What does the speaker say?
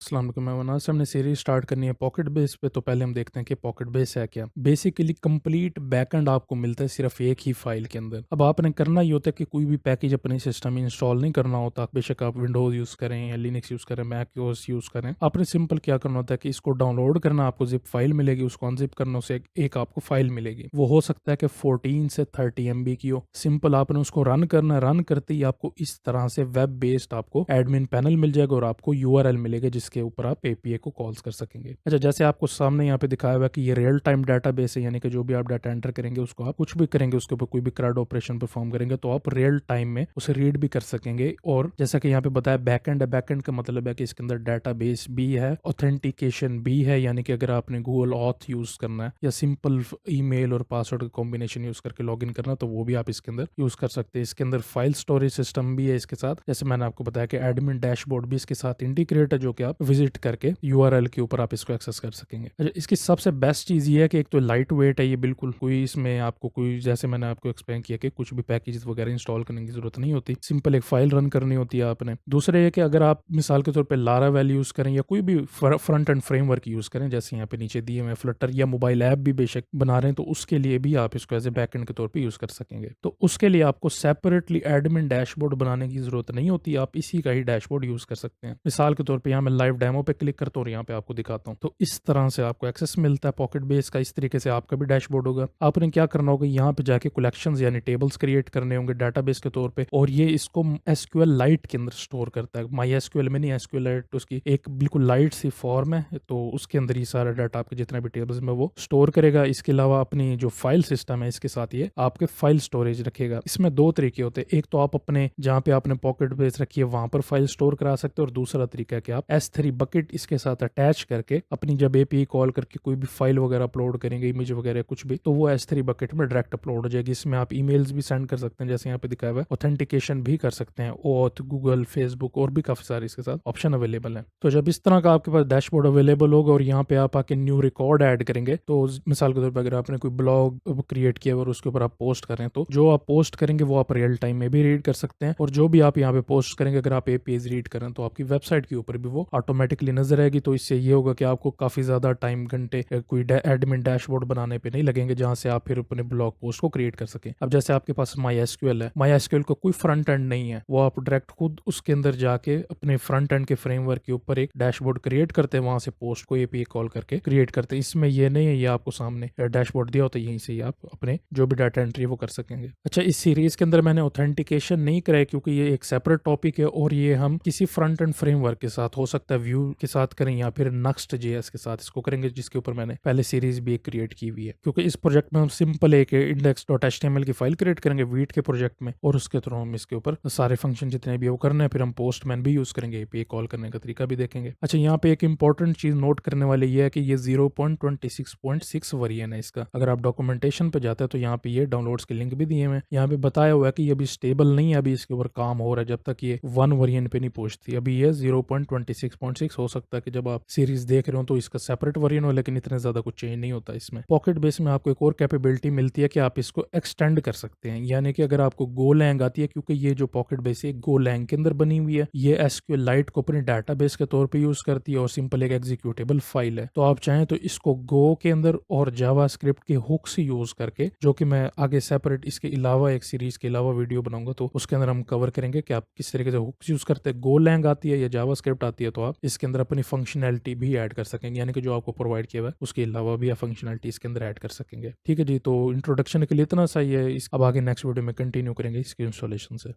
अस्सलाम वालेकुम। मैं वनाज से हमने सीरीज स्टार्ट करनी है पॉकेट बेस पे। तो पहले हम देखते हैं कि पॉकेट बेस है क्या। बेसिकली कंप्लीट बैकएंड आपको मिलता है सिर्फ एक ही फाइल के अंदर। अब आपने करना ही होता है कि कोई भी पैकेज अपने सिस्टम में इंस्टॉल नहीं करना होता, बेशक आप विंडोज यूज करें या लिनक्स यूज करें, मैक ओएस यूज करें। आपने सिंपल क्या करना होता है कि इसको डाउनलोड करना, आपको जिप फाइल मिलेगी, उसको अनजिप करना, उसे एक आपको फाइल मिलेगी। वो हो सकता है कि 14 से 30 MB की हो। सिंपल आपने उसको रन करना है। रन करते ही आपको इस तरह से वेब बेस्ड आपको एडमिन पैनल मिल जाएगा और आपको यूआरएल मिलेगा जिसके ऊपर आप एपीआई को कॉल्स कर सकेंगे। अच्छा, जैसे आपको सामने यहाँ पे दिखाया हुआ है कि ये रियल टाइम डाटाबेस है, यानी कि जो भी आप डाटा एंटर करेंगे उसको आप कुछ भी करेंगे, उसके ऊपर कोई भी CRUD ऑपरेशन परफॉर्म करेंगे तो आप रियल टाइम में उसे रीड भी कर सकेंगे। और जैसा कि यहाँ पे बताया बैकएंड है, बैकएंड का मतलब है कि इसके अंदर डाटाबेस भी है, ऑथेंटिकेशन भी है, यानी कि अगर आपने गूगल ऑथ यूज करना है या सिंपल ईमेल और पासवर्ड का कॉम्बिनेशन यूज करके लॉगिन करना, तो वो भी आप इसके अंदर यूज कर सकते हैं। इसके अंदर फाइल स्टोरेज सिस्टम भी है इसके साथ, जैसे मैंने आपको बताया कि एडमिन डैशबोर्ड भी इसके साथ इंटीग्रेट है, जो कि आप विजिट करके यूआरएल के ऊपर आप इसको एक्सेस कर सकेंगे। अच्छा, इसकी सबसे बेस्ट चीज ये है कि एक तो लाइट वेट है ये, बिल्कुल कोई इसमें आपको कोई, जैसे मैंने आपको एक्सप्लेन किया कि कुछ भी पैकेजेस वगैरह इंस्टॉल करने की जरूरत नहीं होती, सिंपल एक फाइल रन करनी होती है आपने। दूसरे ये कि अगर आप मिसाल के तौर पे लारावेल यूज करें या कोई भी फ्रंट एंड फ्रेमवर्क यूज करें, जैसे यहाँ पे नीचे दिए हुए फ्लटर या मोबाइल ऐप भी बेशक बना रहे हैं, तो उसके लिए भी आप इसको एज ए बैकएंड के तौर पे यूज कर सकेंगे। तो उसके लिए आपको सेपरेटली एडमिन डैशबोर्ड बनाने की जरूरत नहीं होती, आप इसी का ही डैशबोर्ड यूज कर सकते हैं। मिसाल के तौर पे यहाँ मैं लाइव डेमो पे क्लिक करता हूँ और यहाँ पे आपको दिखाता हूँ। तो इस तरह से आपको एक्सेस मिलता है पॉकेट बेस का। इस तरीके से आपका भी डैशबोर्ड होगा। आपने क्या करना होगा, यहाँ पे जाके कलेक्शंस यानी टेबल्स क्रिएट करने होंगे डाटाबेस के तौर पे, और ये इसको एसक्यूएल लाइट के अंदर स्टोर करता है। माई एसक्यूएल में नहीं, एसक्यूएल लाइट उसकी एक बिल्कुल लाइट सी फॉर्म है, तो उसके अंदर ही सारा डाटा आपके जितने भी टेबल्स में वो स्टोर करेगा। इसके अलावा अपनी जो फाइल सिस्टम है इसके साथ ये आपके फाइल स्टोरेज रखेगा। इसमें दो तरीके होते हैं, एक तो आप अपने जहाँ पे आपने पॉकेट बेस रखी है वहां पर फाइल स्टोर करा सकते हो, और दूसरा तरीका है कि आप S3 बकेट इसके साथ अटैच करके अपनी जब एपीआई कॉल करके कोई भी फाइल वगैरह अपलोड करेंगे, इमेज वगैरह कुछ भी, तो वो S3 बकेट में डायरेक्ट अपलोड हो जाएगी। इसमें आप ईमेल्स भी सेंड कर सकते हैं, जैसे यहाँ पे दिखाया हुआ है, ऑथेंटिकेशन भी कर सकते हैं, ओथ, गूगल, फेसबुक और भी काफी सारे इसके साथ ऑप्शन अवेलेबल है। तो जब इस तरह का आपके पास डैशबोर्ड अवेलेबल होगा और यहाँ पे आप आके न्यू रिकॉर्ड ऐड करेंगे, तो मिसाल के तौर पर अगर आपने कोई ब्लॉग क्रिएट किया और उसके ऊपर आप पोस्ट करें, तो जो आप पोस्ट करेंगे वो आप रियल टाइम में भी रीड कर सकते हैं, और जो भी आप यहाँ पे पोस्ट करेंगे अगर आप एपीआई रीड करें तो आपकी वेबसाइट के ऊपर भी वो ऑटोमेटिकली नजर आएगी। तो इससे ये होगा कि आपको काफी ज्यादा टाइम, घंटे कोई एडमिन डैशबोर्ड बनाने पे नहीं लगेंगे, जहां से आप फिर अपने ब्लॉग पोस्ट को क्रिएट कर सकें। अब जैसे आपके पास माई एसक्यूएल है, माई एसक्यूएल का कोई फ्रंट एंड नहीं है, वो आप डायरेक्ट खुद उसके अंदर जाके अपने फ्रंट एंड के फ्रेमवर्क के ऊपर एक डैशबोर्ड क्रिएट करते हैं, वहां से पोस्ट को एपीआई कॉल करके क्रिएट करते हैं। इसमें ये नहीं है, ये आपको सामने डैशबोर्ड दिया होता है, यहीं से ही आप अपने जो भी डाटा एंट्री वो कर सकेंगे। अच्छा, इस सीरीज के अंदर मैंने ऑथेंटिकेशन नहीं कराया क्योंकि ये एक सेपरेट टॉपिक है, और ये हम किसी फ्रंट एंड फ्रेमवर्क के साथ, हो सकता है व्यू के साथ करें या फिर नेक्स्ट जेएस के साथ इसको करेंगे, जिसके ऊपर मैंने पहले सीरीज भी एक क्रिएट की हुई है। क्योंकि इस प्रोजेक्ट में हम सिंपल एक index.html की फाइल क्रिएट करेंगे वीट के प्रोजेक्ट में, और उसके थ्रू हम इसके ऊपर सारे फंक्शन जितने भी वो करने हैं, फिर हम पोस्टमैन भी यूज करेंगे, एपीआई कॉल करने का तरीका भी देखेंगे। अच्छा, यहाँ पे एक इंपॉर्टेंट चीज नोट करने वाली ये है कि ये 0.26.6 वर्जन है इसका। अगर आप डॉक्यूमेंटेशन पे जाते हैं तो यहाँ पे ये डाउनलोड्स के लिंक भी दिए हुए हैं। यहाँ पे बताया हुआ है कि ये अभी स्टेबल नहीं है, अभी इसके ऊपर काम हो रहा है, जब तक ये 1 वर्जन पे नहीं पहुंचती। अभी ये 0.26.6 हो सकता है कि जब आप सीरीज देख रहे हो तो इसका सेपरेट वर्जन हो, लेकिन इतने ज्यादा कुछ चेंज नहीं होता इसमें। पॉकेट बेस में आपको एक और कैपेबिलिटी मिलती है कि आप इसको एक्सटेंड कर सकते हैं, यानी कि अगर आपको गोलैंग आती है, क्योंकि ये जो पॉकेट बेस है गोलैंग के अंदर बनी हुई है, ये एसक्यूएल लाइट को अपने डाटाबेस के तौर पे यूज करती है और सिंपल एक एग्जीक्यूटेबल फाइल है। तो आप चाहें तो इसको गो के अंदर और जावास्क्रिप्ट के हुक्स यूज करके, जो कि मैं आगे सेपरेट इसके अलावा एक सीरीज के अलावा वीडियो बनाऊंगा, तो उसके अंदर हम कवर करेंगे कि आप किस तरीके से हुक्स यूज करते हैं। गोलैंग आती है या जावास्क्रिप्ट आती है तो आप इसके अंदर अपनी फंक्शनैलिटी भी ऐड कर सकेंगे, यानी कि जो आपको प्रोवाइड किया हुआ है उसके अलावा भी आप फंक्शनैलिटी इसके अंदर ऐड कर सकेंगे। ठीक है जी, तो इंट्रोडक्शन के लिए इतना सही है। अब आगे नेक्स्ट वीडियो में कंटिन्यू करेंगे इसके इंस्टॉलेशन से।